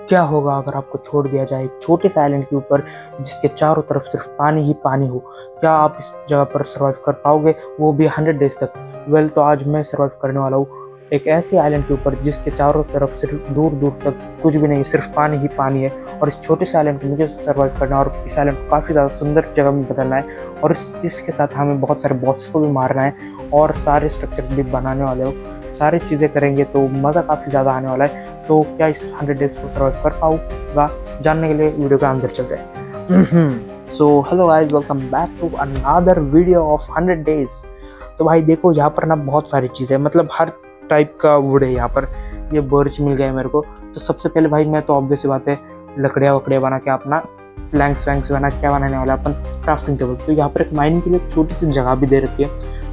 क्या होगा अगर आपको छोड़ दिया जाए एक छोटे से आइलैंड के ऊपर जिसके चारों तरफ सिर्फ पानी ही पानी हो? क्या आप इस जगह पर सर्वाइव कर पाओगे, वो भी 100 डेज तक? वेल, तो आज मैं सर्वाइव करने वाला हूँ एक ऐसे आइलैंड के ऊपर जिसके चारों तरफ सिर्फ दूर दूर तक कुछ भी नहीं, सिर्फ पानी ही पानी है। और इस छोटे से आइलैंड को मुझे सर्वाइव करना है और इस आइलैंड को काफ़ी ज़्यादा सुंदर जगह में बदलना है। और इसके साथ हमें बहुत सारे बॉस को भी मारना है और सारे स्ट्रक्चर्स भी बनाने वाले हो। सारी चीज़ें करेंगे तो मज़ा काफ़ी ज़्यादा आने वाला है। तो क्या इस 100 डेज को सर्वाइव कर पाऊँगा, जानने के लिए वीडियो के अंदर चलते हैं। So hello guys, welcome back to another video of 100 days. तो भाई देखो, यहाँ पर ना बहुत सारी चीज़ें, मतलब हर टाइप का वुड है यहाँ पर। ये बर्च मिल गया मेरे को। तो सबसे पहले भाई मैं तो ऑब्वियस बात है लकड़ियाँ वकड़ियाँ बना के अपना प्लैंक्स वैंक्स बना क्या बनाने वाला अपन, क्राफ्टिंग टेबल। तो यहाँ पर एक माइनिंग के लिए एक छोटी सी जगह भी दे रखी है।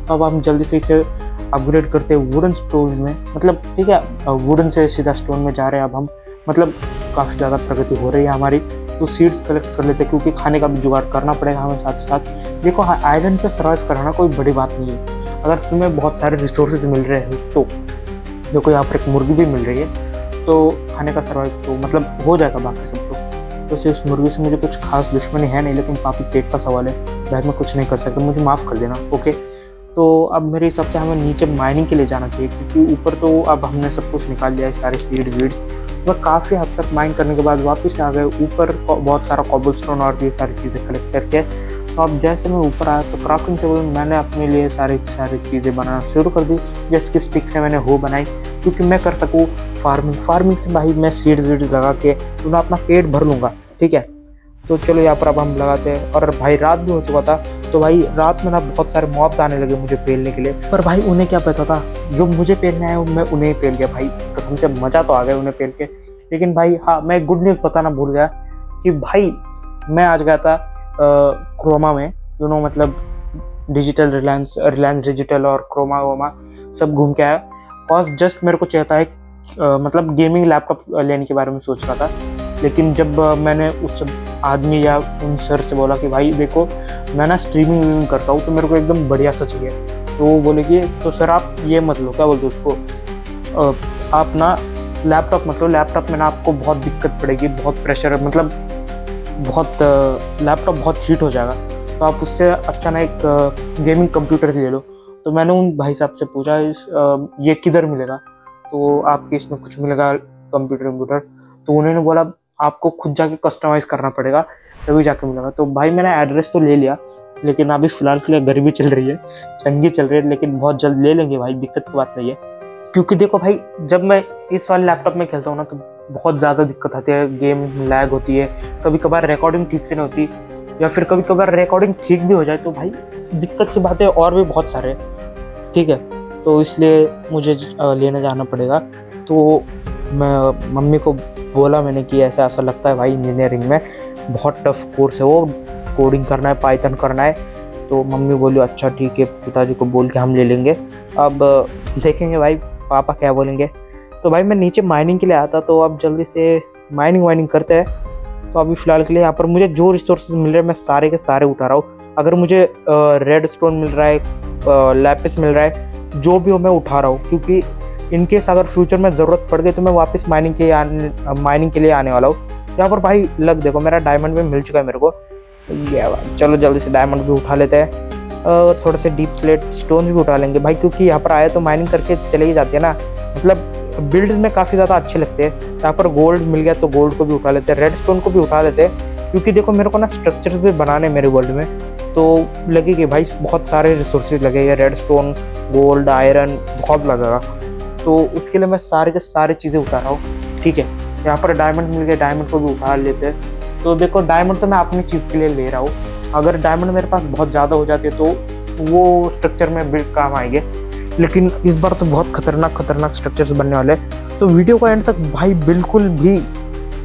तो अब हम जल्दी से इसे अपग्रेड करते हैं वुडन स्टोन में, मतलब ठीक है, वुडन से सीधा स्टोन में जा रहे हैं अब हम। मतलब काफ़ी ज़्यादा प्रगति हो रही है हमारी। तो सीड्स कलेक्ट कर लेते हैं क्योंकि खाने का भी जुगाड़ करना पड़ेगा हमें साथ ही साथ। देखो, आइलैंड पे सर्वाइव कराना कोई बड़ी बात नहीं है अगर तुम्हें बहुत सारे रिसोर्सेज मिल रहे हैं तो। देखो, यहाँ पर एक मुर्गी भी मिल रही है तो खाने का सर्वाइव तो मतलब हो जाएगा बाकी सब तो सिर्फ उस मुर्गी से मुझे कुछ खास दुश्मनी है नहीं, लेकिन काफ़ी पेट का सवाल है भाई, मैं कुछ नहीं कर सकता, मुझे माफ़ कर देना। ओके, तो अब मेरे हिसाब से हमें नीचे माइनिंग के लिए जाना चाहिए क्योंकि ऊपर तो अब हमने सब कुछ निकाल लिया है, सारे सीड्स वीड्स। तो काफ़ी हद तक माइन करने के बाद वापस आ गए ऊपर, बहुत सारा कॉबलस्टोन और ये सारी चीज़ें कलेक्ट करके। तो अब जैसे मैं ऊपर आया तो क्राफ्टिंग टेबल में मैंने अपने लिए सारी चीज़ें बनाना शुरू कर दी। जैसे कि स्टिक से मैंने हो बनाई क्योंकि मैं कर सकूँ फार्मिंग से भाई मैं सीड्स वीड्स लगा के तो मैं अपना पेट भर लूँगा। ठीक है, तो चलो यहाँ पर अब हम लगाते हैं। और भाई रात भी हो चुका था तो भाई रात में ना बहुत सारे मॉब्स आने लगे मुझे पेलने के लिए, पर भाई उन्हें क्या पता था जो मुझे पेलने आया मैं उन्हें पेल गया। भाई कसम से मज़ा तो आ गया उन्हें पेल के। लेकिन भाई हाँ, मैं गुड न्यूज़ बताना भूल गया कि भाई मैं आज गया था क्रोमा में, मतलब डिजिटल रिलायंस डिजिटल और क्रोमा वोमा सब घूम के आया। और जस्ट मेरे को चाहता है मतलब गेमिंग लैपटॉप लेने के बारे में सोच रहा था। लेकिन जब मैंने उस आदमी या उन सर से बोला कि भाई देखो मैं ना स्ट्रीमिंग करता हूँ तो मेरे को एकदम बढ़िया सा चाहिए, तो वो बोले कि तो सर आप ये मत लो, क्या बोलते उसको, आप ना लैपटॉप मत लो, लैपटॉप में ना आपको बहुत दिक्कत पड़ेगी, बहुत प्रेशर, मतलब बहुत लैपटॉप बहुत हीट हो जाएगा, तो आप उससे अच्छा ना एक गेमिंग कंप्यूटर ले लो। तो मैंने उन भाई साहब से पूछा ये किधर मिलेगा, तो आपके इसमें कुछ मिलेगा कंप्यूटर, तो उन्होंने बोला आपको खुद जाके कस्टमाइज करना पड़ेगा तभी जाके मिलेगा। तो भाई मैंने एड्रेस तो ले लिया, लेकिन अभी फ़िलहाल के लिए गर्मी चल रही है, चंगी चल रही है, लेकिन बहुत जल्द ले लेंगे भाई, दिक्कत की बात नहीं है। क्योंकि देखो भाई, जब मैं इस वाले लैपटॉप में खेलता हूँ ना तो बहुत ज़्यादा दिक्कत आती है, गेम लैग होती है, कभी कभार रिकॉर्डिंग ठीक से नहीं होती, या फिर कभी कभार रिकॉर्डिंग ठीक भी हो जाए तो भाई दिक्कत की बातें और भी बहुत सारे। ठीक है, तो इसलिए मुझे लेने जाना पड़ेगा। तो मैं मम्मी को बोला मैंने कि ऐसा लगता है भाई इंजीनियरिंग में बहुत टफ कोर्स है, वो कोडिंग करना है, पाइथन करना है। तो मम्मी बोली अच्छा ठीक है, पिताजी को बोल के हम ले लेंगे। अब देखेंगे भाई पापा क्या बोलेंगे। तो भाई मैं नीचे माइनिंग के लिए आया था, तो अब जल्दी से माइनिंग करते हैं। तो अभी फ़िलहाल के लिए यहाँ पर मुझे जो रिसोर्सेज मिल रहे हैं मैं सारे के सारे उठा रहा हूँ। अगर मुझे रेड स्टोन मिल रहा है, लैपिस मिल रहा है, जो भी हो मैं उठा रहा हूँ, क्योंकि इनकेस अगर फ्यूचर में ज़रूरत पड़ गई तो मैं वापस माइनिंग के लिए आने वाला हूँ। यहाँ पर भाई लग देखो, मेरा डायमंड भी मिल चुका है मेरे को। चलो जल्दी से डायमंड भी उठा लेते हैं, थोड़े से डीप स्लेट स्टोन भी उठा लेंगे भाई, क्योंकि यहाँ पर आए तो माइनिंग करके चले ही जाते हैं ना, मतलब बिल्ड्स में काफ़ी ज़्यादा अच्छे लगते हैं। यहाँ पर गोल्ड मिल गया तो गोल्ड को भी उठा लेते हैं, रेड स्टोन को भी उठा लेते हैं, क्योंकि देखो मेरे को ना स्ट्रक्चर्स भी बनाने मेरे वर्ल्ड में, तो लगेगी भाई बहुत सारे रिसोर्सेज लगेंगे, रेड स्टोन, गोल्ड, आयरन बहुत लगेगा। तो उसके लिए मैं सारे के सारे चीज़ें उठा रहा हूँ। ठीक है, यहाँ पर डायमंड मिल गया, डायमंड को भी उठा लेते हैं। तो देखो डायमंड तो मैं अपनी चीज़ के लिए ले रहा हूँ, अगर डायमंड मेरे पास बहुत ज़्यादा हो जाती है तो वो स्ट्रक्चर में भी काम आएंगे। लेकिन इस बार तो बहुत खतरनाक स्ट्रक्चर्स बनने वाले हैं, तो वीडियो को एंड तक भाई बिल्कुल भी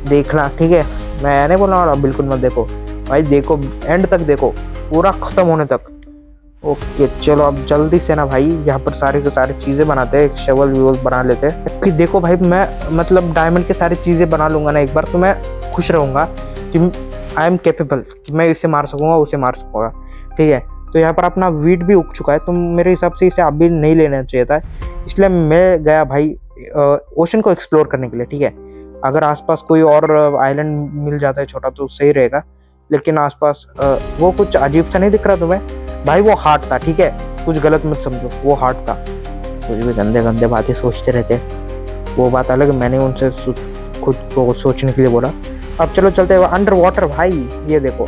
देखना। ठीक है, मैं नहीं बोलने वाला बिल्कुल मत देखो भाई, देखो एंड तक देखो, पूरा ख़त्म होने तक। ओके चलो अब जल्दी से ना भाई यहाँ पर सारे के सारे चीज़ें बनाते हैं, एक शवल व्यूल बना लेते हैं कि देखो भाई मैं मतलब डायमंड के सारी चीज़ें बना लूँगा ना एक बार, तो मैं खुश रहूँगा कि आई एम कैपेबल, कि मैं इसे मार सकूँगा उसे मार सकूँगा। ठीक है, तो यहाँ पर अपना वीट भी उग चुका है, तो मेरे हिसाब से इसे अभी नहीं लेना चाहिए था, इसलिए मैं गया भाई ओशन को एक्सप्लोर करने के लिए। ठीक है, अगर आसपास कोई और आइलैंड मिल जाता है छोटा तो सही रहेगा, लेकिन आसपास वो कुछ अजीब सा नहीं दिख रहा तुम्हें? भाई वो हार्ट था, ठीक है, कुछ गलत मत समझो, वो हार्ट था। कुछ भी गंदे गंदे बातें सोचते रहते, वो बात अलग, मैंने उनसे खुद को सोचने के लिए बोला। अब चलो चलते हैं अंडर वाटर। भाई ये देखो,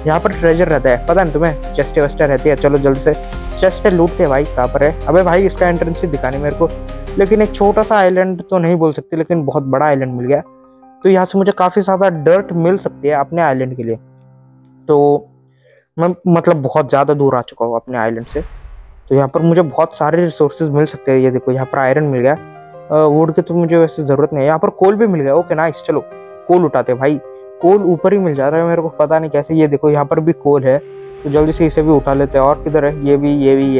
यहाँ पर ट्रेजर रहता है, पता नहीं तुम्हें? चेस्टे वेस्टे रहती है। चलो जल्द से चेस्टे लूटते हैं। भाई कहाँ पर है? अबे भाई इसका एंट्रेंस ही दिखानी मेरे को। लेकिन एक छोटा सा आइलैंड तो नहीं बोल सकती, लेकिन बहुत बड़ा आइलैंड मिल गया, तो यहाँ से मुझे काफ़ी ज़्यादा डर्ट मिल सकती है अपने आइलैंड के लिए। तो मैं मतलब बहुत ज़्यादा दूर आ चुका हूँ अपने आइलैंड से, तो यहाँ पर मुझे बहुत सारे रिसोर्सेज मिल सकते हैं। ये देखो यहाँ पर आयरन मिल गया, वुड की तो मुझे वैसे ज़रूरत नहीं है। यहाँ पर कोल भी मिल गया, ओके नाइस। चलो कोल उठाते हैं भाई, कोल ऊपर ही मिल जा रहा है मेरे को, पता नहीं कैसे। ये देखो यहाँ पर भी कोल है, तो जल्दी से इसे भी उठा लेते हैं। और किधर है? ये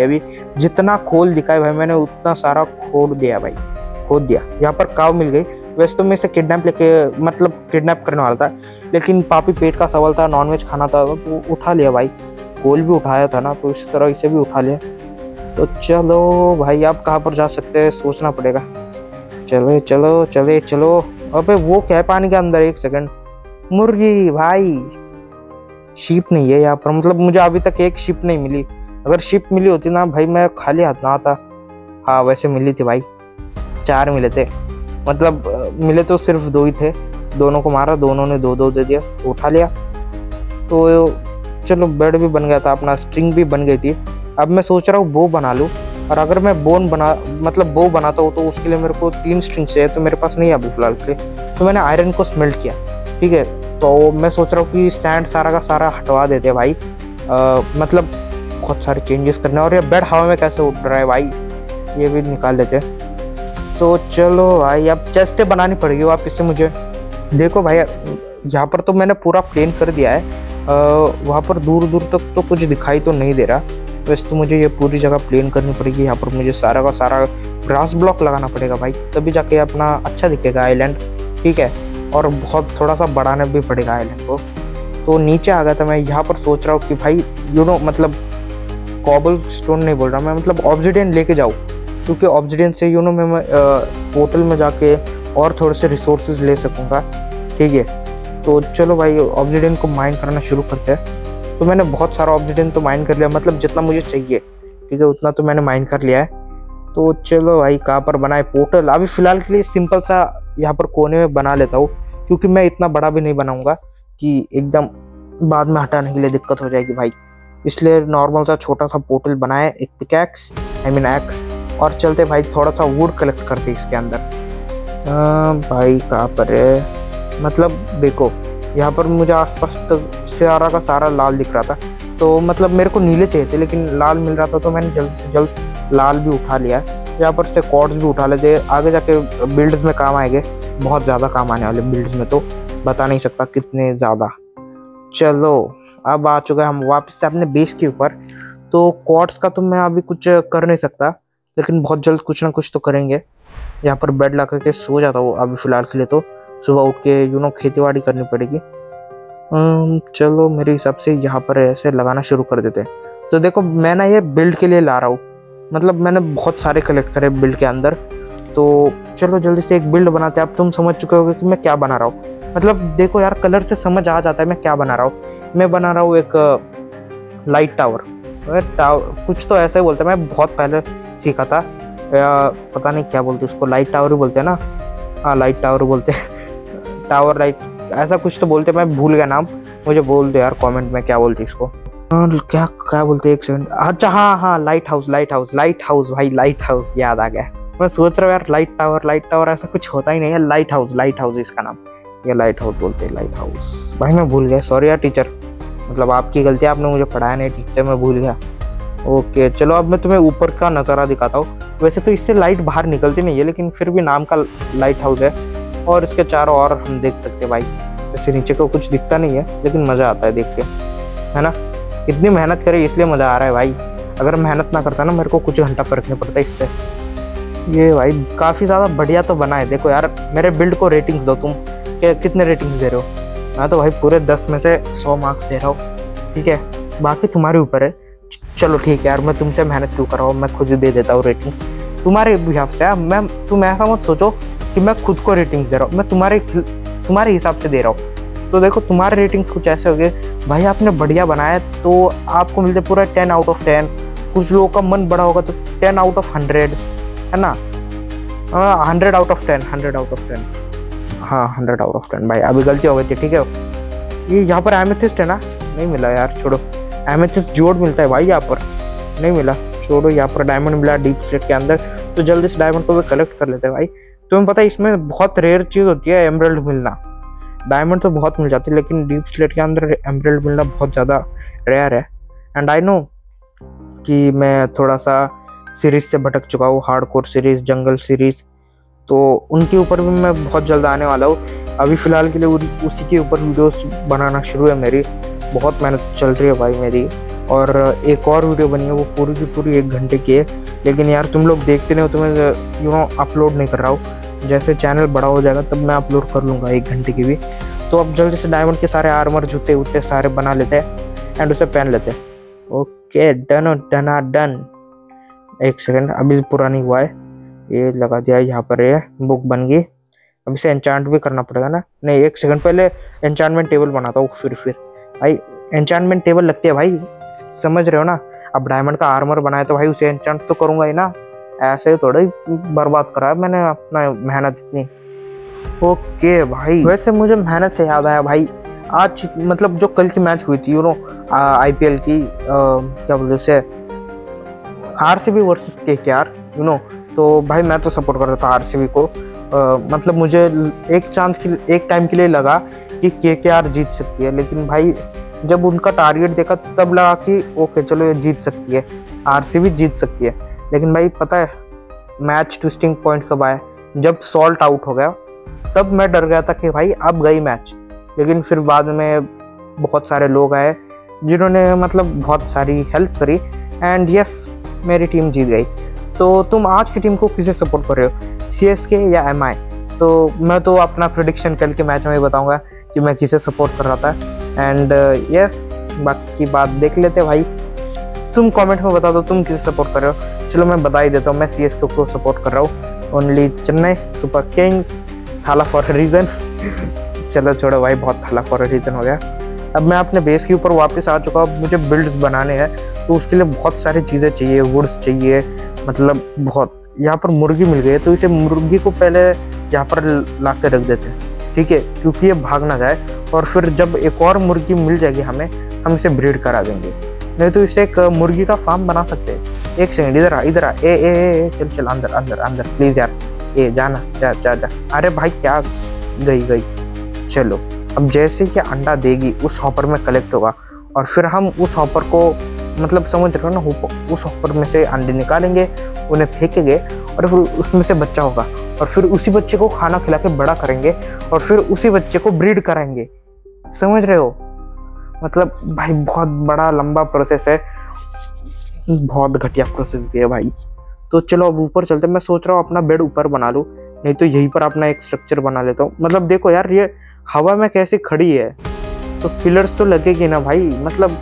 भी। जितना खोल दिखा है भाई मैंने उतना सारा खोद दिया भाई, खोद दिया। यहाँ पर काव मिल गई। वैसे तो मैं इसे किडनैप करने वाला था, लेकिन पापी पेट का सवाल था, नॉनवेज खाना था, तो उठा लिया भाई। कोल भी उठाया था ना, तो इसी तरह इसे भी उठा लिया। तो चलो भाई, अब कहाँ पर जा सकते हैं सोचना पड़ेगा। चलो। अबे वो क्या है पानी के अंदर? एक सेकंड, मुर्गी भाई। शिप नहीं है यहाँ पर, मतलब मुझे अभी तक एक शिप नहीं मिली। अगर शिप मिली होती ना भाई मैं खाली हाथ ना आता। हाँ वैसे मिली थी भाई, 4 मिले थे, मतलब मिले तो सिर्फ 2 ही थे। दोनों को मारा, दोनों ने 2-2 दे दिया, तो उठा लिया। तो चलो बेड भी बन गया था अपना, स्ट्रिंग भी बन गई थी। अब मैं सोच रहा हूँ बो बना लूँ, और अगर मैं बो बनाता हूँ तो उसके लिए मेरे को 3 स्ट्रिंग चाहिए, तो मेरे पास नहीं है अभी फिलहाल के। तो मैंने आयरन को स्मेल्ट किया, ठीक है। तो मैं सोच रहा हूँ कि सैंड सारा का सारा हटवा देते हैं भाई, मतलब बहुत सारे चेंजेस करने। और ये बेड हवा में कैसे उठ रहा है भाई, ये भी निकाल लेते हैं। तो चलो भाई, अब चेस्टें बनानी पड़ेगी वापस से मुझे। देखो भाई यहाँ पर तो मैंने पूरा प्लेन कर दिया है, वहाँ पर दूर दूर तक तो कुछ दिखाई तो नहीं दे रहा। वैसे तो मुझे ये पूरी जगह प्लेन करनी पड़ेगी। यहाँ पर मुझे सारा का सारा ग्रास ब्लॉक लगाना पड़ेगा भाई, तभी जाके अपना अच्छा दिखेगा आइलैंड, ठीक है। और बहुत थोड़ा सा बढ़ाना भी पड़ेगा आइलैंड को। तो नीचे आ गया था मैं, यहाँ पर सोच रहा हूँ कि भाई मतलब कॉबल स्टोन नहीं बोल रहा मैं, मतलब ऑब्सिडियन लेके जाऊँ, क्योंकि ऑब्सिडियन से मैं पोर्टल में जाके और थोड़े से रिसोर्सेज ले सकूँगा, ठीक है। तो चलो भाई ऑब्सिडियन को माइन करना शुरू करते हैं। तो मैंने बहुत सारा ऑब्सिडियन तो माइन कर लिया, मतलब जितना मुझे चाहिए, ठीक है, उतना तो मैंने माइन कर लिया है। तो चलो भाई कहाँ पर बनाए पोर्टल? अभी फिलहाल के लिए सिंपल सा यहाँ पर कोने में बना लेता हूँ, क्योंकि मैं इतना बड़ा भी नहीं बनाऊंगा कि एकदम बाद में हटाने के लिए दिक्कत हो जाएगी भाई। इसलिए नॉर्मल सा छोटा सा पोर्टल बनाए, एक पिकैक्स एक्स। और चलते भाई थोड़ा सा वुड कलेक्ट करते इसके अंदर। भाई कहाँ पर है? मतलब देखो यहाँ पर मुझे आसपास तक सारा का सारा लाल दिख रहा था, तो मतलब मेरे को नीले चाहिए थे, लेकिन लाल मिल रहा था, तो मैंने जल्द से जल्द लाल भी उठा लिया। यहाँ पर से कॉर्ड्स भी उठा लेते, आगे जाके बिल्ड्स में काम आएंगे, बहुत ज़्यादा काम आने वाले बिल्ड्स में, तो बता नहीं सकता कितने ज़्यादा। चलो अब आ चुका है हम वापस से अपने बेस के ऊपर। तो कॉर्ड्स का तो मैं अभी कुछ कर नहीं सकता, लेकिन बहुत जल्द कुछ ना कुछ तो करेंगे। यहाँ पर बेड ला करके सो जाता हूँ अभी फिलहाल के लिए, तो सुबह उठ के खेती बाड़ी करनी पड़ेगी। चलो मेरे हिसाब से यहाँ पर ऐसे लगाना शुरू कर देते हैं। तो देखो मैं ना ये बिल्ड के लिए ला रहा हूँ, मतलब मैंने बहुत सारे कलेक्ट करे बिल्ड के अंदर। तो चलो जल्दी से एक बिल्ड बनाते हैं। अब तुम समझ चुके होगे कि मैं क्या बना रहा हूँ, मतलब देखो यार कलर से समझ आ जाता है मैं क्या बना रहा हूँ। मैं बना रहा हूँ एक लाइट टावर, कुछ तो ऐसा ही बोलते हैं, मैं बहुत पहले सीखा था, पता नहीं क्या बोलते उसको, लाइट टावर ही बोलते हैं ना? हाँ लाइट टावर बोलते हैं, टावर लाइट ऐसा कुछ तो बोलते हैं, मैं भूल गया नाम, मुझे बोल दो यार कमेंट में क्या बोलते इसको। क्या क्या बोलते हैं, एक सेकंड। अच्छा हाँ लाइट हाउस भाई, लाइट हाउस याद आ गया। मैं सोच रहा हूँ यार लाइट टावर ऐसा कुछ होता ही नहीं है, लाइट हाउस इसका नाम, ये लाइट हाउस बोलते हैं, लाइट हाउस। भाई मैं भूल गया, सॉरी यार टीचर, मतलब आपकी गलती, आपने मुझे पढ़ाया नहीं ठीक से, मैं भूल गया। ओके चलो अब मैं तुम्हें ऊपर का नज़ारा दिखाता हूँ। वैसे तो इससे लाइट बाहर निकलती नहीं है, लेकिन फिर भी नाम का लाइट हाउस है, और इसके चारों ओर हम देख सकते हैं भाई। वैसे नीचे को कुछ दिखता नहीं है, लेकिन मज़ा आता है देख के, है ना? इतनी मेहनत करे इसलिए मज़ा आ रहा है भाई, अगर मेहनत ना करता ना मेरे को कुछ घंटा फर्क नहीं पड़ता इससे। ये भाई काफ़ी ज़्यादा बढ़िया तो बना है। देखो यार मेरे बिल्ड को रेटिंग्स दो तुम, कितने रेटिंग्स दे रहे हो? मैं तो भाई पूरे 10 में से 100 मार्क्स दे रहा हूँ, ठीक है, बाकी तुम्हारे ऊपर है। चलो ठीक है यार, मैं तुमसे मेहनत क्यों कर रहा हूँ, मैं खुद ही दे देता हूँ रेटिंग्स तुम्हारे हिसाब से। तुम ऐसा मत सोचो कि मैं खुद को रेटिंग्स दे रहा हूँ, मैं तुम्हारे हिसाब से दे रहा हूँ। तो देखो तुम्हारे रेटिंग्स कुछ ऐसे हो गए, भाई आपने बढ़िया बनाया तो आपको मिलते पूरा 10 आउट ऑफ 10। कुछ लोगों का मन बड़ा होगा तो 10 आउट ऑफ 100, है ना। 100 आउट ऑफ 10, 100 आउट ऑफ 10, हाँ 100 आउट ऑफ 10। भाई अभी गलती हो गई थी, ठीक है। ये यहाँ पर एमेथिस्ट है ना, नहीं मिला यार, छोड़ो। एमेथिस्ट जोड़ मिलता है भाई, यहाँ पर नहीं मिला, छोड़ो। यहाँ पर डायमंड मिला डीप स्लेट के अंदर, तो जल्दी से डायमंड को भी कलेक्ट कर लेते हैं भाई। तुम्हें पता है इसमें बहुत रेयर चीज होती है एमराल्ड मिलना। डायमंड तो बहुत मिल जाती है, लेकिन डीप स्लेट के अंदर एमराल्ड मिलना बहुत ज़्यादा रेयर है। एंड आई नो कि मैं थोड़ा सा सीरीज से भटक चुका हूँ, हार्डकोर सीरीज, जंगल सीरीज, तो उनके ऊपर भी मैं बहुत जल्द आने वाला हूँ। अभी फ़िलहाल के लिए उसी के ऊपर वीडियोस बनाना शुरू है मेरी, बहुत मेहनत चल रही है भाई मेरी। और एक और वीडियो बनी है, वो पूरी की पूरी 1 घंटे की है, लेकिन यार तुम लोग देखते नहीं हो, तो मैं अपलोड नहीं कर रहा हूँ। जैसे चैनल बड़ा हो जाएगा तब मैं अपलोड कर लूँगा 1 घंटे की भी। तो अब जल्दी से डायमंड के सारे आर्मर, जूते उते सारे बना लेते हैं एंड उसे पहन लेते हैं। Okay, done. 1 सेकंड, अभी पूरा नहीं हुआ है। ये लगा दिया यहाँ पर, ये बुक बन गई। अब इसे एन्चांट भी करना पड़ेगा ना। नहीं, 1 सेकंड पहले एन्चांटमेंट टेबल बनाता हूँ, फिर भाई एन्चांटमेंट टेबल लगती है भाई, समझ रहे हो ना। अब डायमंड का आर्मर बनाया तो भाई उसे एन्चांट तो करूंगा ही ना, ऐसे थोड़ा ही बर्बाद करा है मैंने अपना मेहनत इतनी। ओके भाई, वैसे मुझे मेहनत से याद आया भाई, आज मतलब जो कल की मैच हुई थी IPL की, क्या बोलते उसे, RCB वर्सेस KKR, तो भाई मैं तो सपोर्ट कर रहा था RCB को। मतलब मुझे एक टाइम के लिए लगा कि KKR जीत सकती है, लेकिन भाई जब उनका टारगेट देखा तब लगा कि ओके चलो ये जीत सकती है, RCB जीत सकती है। लेकिन भाई पता है मैच ट्विस्टिंग पॉइंट कब आया, जब सॉल्ट आउट हो गया, तब मैं डर गया था कि भाई अब गई मैच। लेकिन फिर बाद में बहुत सारे लोग आए जिन्होंने मतलब बहुत सारी हेल्प करी, एंड यस मेरी टीम जीत गई। तो तुम आज की टीम को किसे सपोर्ट कर रहे हो, CSK या MI? तो मैं तो अपना प्रेडिक्शन कल के मैच में ही बताऊंगा कि मैं किसे सपोर्ट कर रहा था। एंड यस बाकी की बात देख लेते भाई। तुम कमेंट में बता दो तुम किसे सपोर्ट कर रहे हो। चलो मैं बता ही देता हूँ, मैं CSK को सपोर्ट कर रहा हूँ, ओनली चेन्नई सुपर किंग्स, थाला फॉर अ रीजन। चलो छोड़ो भाई, बहुत थाला फॉर अ रीजन हो गया। अब मैं अपने बेस के ऊपर वापस आ चुका हूँ। मुझे बिल्ड्स बनाने हैं, तो उसके लिए बहुत सारी चीज़ें चाहिए, वुड्स चाहिए, मतलब बहुत। यहाँ पर मुर्गी मिल गई है, तो इसे मुर्गी को पहले यहाँ पर ला के रख देते हैं, ठीक है, क्योंकि ये भाग ना जाए। और फिर जब एक और मुर्गी मिल जाएगी हमें, हम इसे ब्रीड करा देंगे। नहीं तो इसे एक मुर्गी का फार्म बना सकते हैं। 1 सेकंड, इधर आ, ए चल अंदर प्लीज यार, ए जाना, जा। अरे भाई क्या, गई। चलो अब जैसे ही अंडा देगी उस हॉपर में कलेक्ट होगा, और फिर हम उस हॉपर को, मतलब समझ रहे हो ना, उस हॉपर में से अंडे निकालेंगे, उन्हें फेंकेंगे, और फिर उसमें से बच्चा होगा, और फिर उसी बच्चे को खाना खिला के बड़ा करेंगे, और फिर उसी बच्चे को ब्रीड कराएंगे। समझ रहे हो, मतलब भाई बहुत बड़ा लंबा प्रोसेस है, बहुत घटिया प्रोसेस भी है भाई। तो चलो अब ऊपर चलते। मैं सोच रहा हूँ अपना बेड ऊपर बना लूँ, नहीं तो यहीं पर अपना एक स्ट्रक्चर बना लेता हूँ। मतलब देखो यार, ये हवा में कैसे खड़ी है, तो पिलर्स तो लगेगी ना भाई, मतलब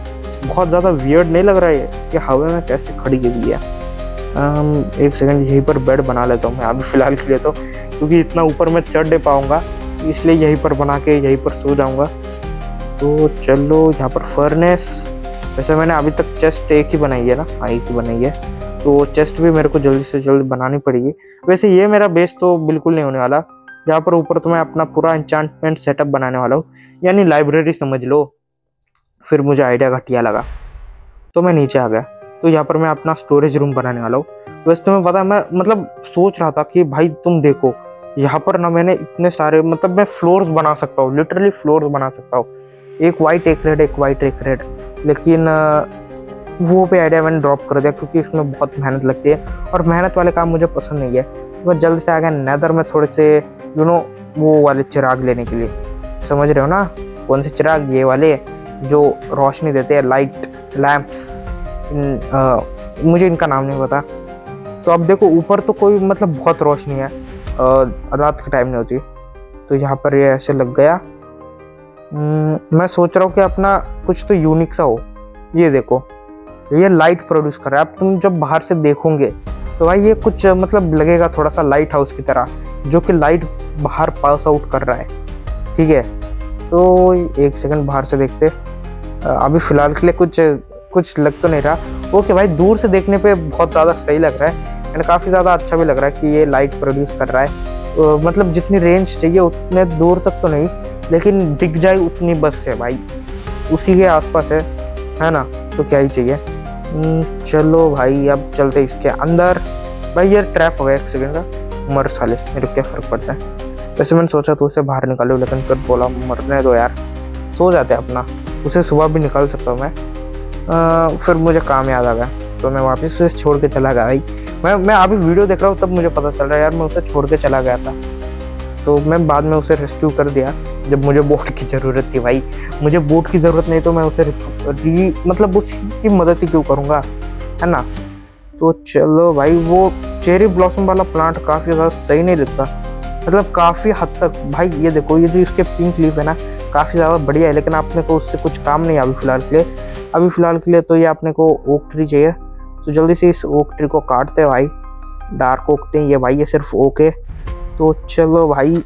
बहुत ज़्यादा वियर्ड नहीं लग रहा है कि हवा में कैसे खड़ी हुई है। 1 सेकंड, यहीं पर बेड बना लेता हूँ मैं अभी फ़िलहाल के लिए, तो क्योंकि इतना ऊपर मैं चढ़ नहीं पाऊँगा, इसलिए यहीं पर बना के यहीं पर सो जाऊँगा। तो चलो यहाँ पर फर्नेस, वैसे मैंने अभी तक चेस्ट एक ही बनाई है ना, हाँ एक ही बनाई है, तो चेस्ट भी मेरे को जल्दी से जल्दी बनानी पड़ेगी। वैसे ये मेरा बेस तो बिल्कुल नहीं होने वाला, यहाँ पर ऊपर तो मैं अपना पूरा एन्चांटमेंट सेटअप बनाने वाला हूँ, यानी लाइब्रेरी समझ लो। फिर मुझे आइडिया घटिया लगा तो मैं नीचे आ गया। तो यहाँ पर मैं अपना स्टोरेज रूम बनाने वाला हूँ। वैसे तुम्हें पता है, मैं मतलब सोच रहा था कि भाई तुम देखो यहाँ पर ना, मैंने इतने सारे, मतलब मैं फ्लोर्स बना सकता हूँ, लिटरली फ्लोर्स बना सकता हूँ, एक वाइट एक रेड, एक वाइट एक रेड। लेकिन वो पे आइडिया मैंने ड्रॉप कर दिया, क्योंकि इसमें बहुत मेहनत लगती है, और मेहनत वाले काम मुझे पसंद नहीं है। मैं जल्द से आ गया नेदर में थोड़े से वो वाले चिराग लेने के लिए। समझ रहे हो ना कौन से चिराग, ये वाले जो रोशनी देते हैं, लाइट लैंप्स। मुझे इनका नाम नहीं पता। तो अब देखो ऊपर तो कोई मतलब बहुत रोशनी है, रात के टाइम नहीं होती, तो यहाँ पर ये ऐसे लग गया। मैं सोच रहा हूँ कि अपना कुछ तो यूनिक सा हो। ये देखो, ये लाइट प्रोड्यूस कर रहा है। अब तुम जब बाहर से देखोगे तो भाई ये कुछ मतलब लगेगा थोड़ा सा लाइट हाउस की तरह, जो कि लाइट बाहर पास आउट कर रहा है, ठीक है। तो एक सेकंड बाहर से देखते, अभी फिलहाल के लिए कुछ लग तो नहीं रहा। ओके भाई, दूर से देखने पे बहुत ज़्यादा सही लग रहा है एंड काफ़ी ज़्यादा अच्छा भी लग रहा है कि ये लाइट प्रोड्यूस कर रहा है। मतलब जितनी रेंज चाहिए उतने दूर तक तो नहीं, लेकिन दिख जाए उतनी बस है भाई, उसी के आसपास है ना, तो क्या ही चाहिए। चलो भाई अब चलते इसके अंदर। भाई ये ट्रैप हो गया, एक सेकंड का, मर साले, मेरे को क्या फ़र्क पड़ता है। वैसे मैंने सोचा तो उसे बाहर निकालो, लेकिन फिर बोला मरने दो यार, सो जाते अपना, उसे सुबह भी निकाल सकता हूँ मैं। फिर मुझे काम याद आ गया, तो मैं वापस उसे छोड़ के चला गया भाई। मैं अभी वीडियो देख रहा हूँ तब मुझे पता चल रहा है यार, मैं उसे छोड़ के चला गया था। तो मैं बाद में उसे रेस्क्यू कर दिया जब मुझे बोट की ज़रूरत थी भाई। मुझे बोट की ज़रूरत नहीं तो मैं उसे मतलब उसकी मदद ही क्यों करूँगा, है ना। तो चलो भाई, वो चेरी ब्लॉसम वाला प्लांट काफ़ी ज़्यादा सही नहीं दिखता, मतलब काफ़ी हद तक भाई। ये देखो, ये जो इसके पिंक लीफ है ना, काफ़ी ज़्यादा बढ़िया है, लेकिन आपने को उससे कुछ काम नहीं है अभी फ़िलहाल के लिए। तो ये आपने को ओक ट्री चाहिए, तो जल्दी से इस ओक ट्री को काटते हैं भाई। डार्क ओक ट्री ये भाई, ये सिर्फ ओक है। तो चलो भाई,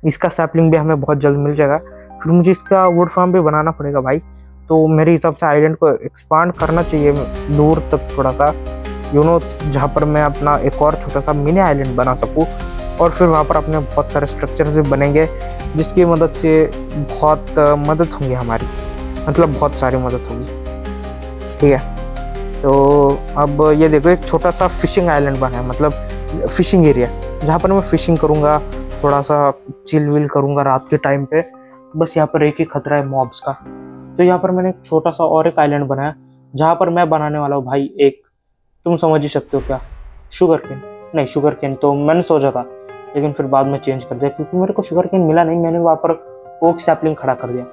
इसका सैपलिंग भी हमें बहुत जल्द मिल जाएगा। फिर मुझे इसका वुड फार्म भी बनाना पड़ेगा भाई। तो मेरे हिसाब से आइलैंड को एक्सपांड करना चाहिए दूर तक थोड़ा सा, जहाँ पर मैं अपना एक और छोटा सा मिनी आइलैंड बना सकूँ, और फिर वहाँ पर अपने बहुत सारे स्ट्रक्चर्स भी बनेंगे, जिसकी मदद से बहुत मदद होंगी हमारी, मतलब बहुत सारी मदद होगी, ठीक है। तो अब ये देखो, एक छोटा सा फिशिंग आइलैंड बना है, मतलब फिशिंग एरिया, जहाँ पर मैं फिशिंग करूँगा, थोड़ा सा चिल विल करूँगा रात के टाइम पे। बस यहाँ पर एक ही खतरा है मॉब्स का। तो यहाँ पर मैंने एक छोटा सा और एक आइलैंड बनाया, जहाँ पर मैं बनाने वाला हूँ भाई एक, तुम समझ ही सकते हो क्या, शुगर केन। नहीं, शुगर केन तो मैंने सोचा था, लेकिन फिर बाद में चेंज कर दिया क्योंकि मेरे को शुगर केन मिला नहीं। मैंने वहाँ पर ओक सैपलिंग खड़ा कर दिया।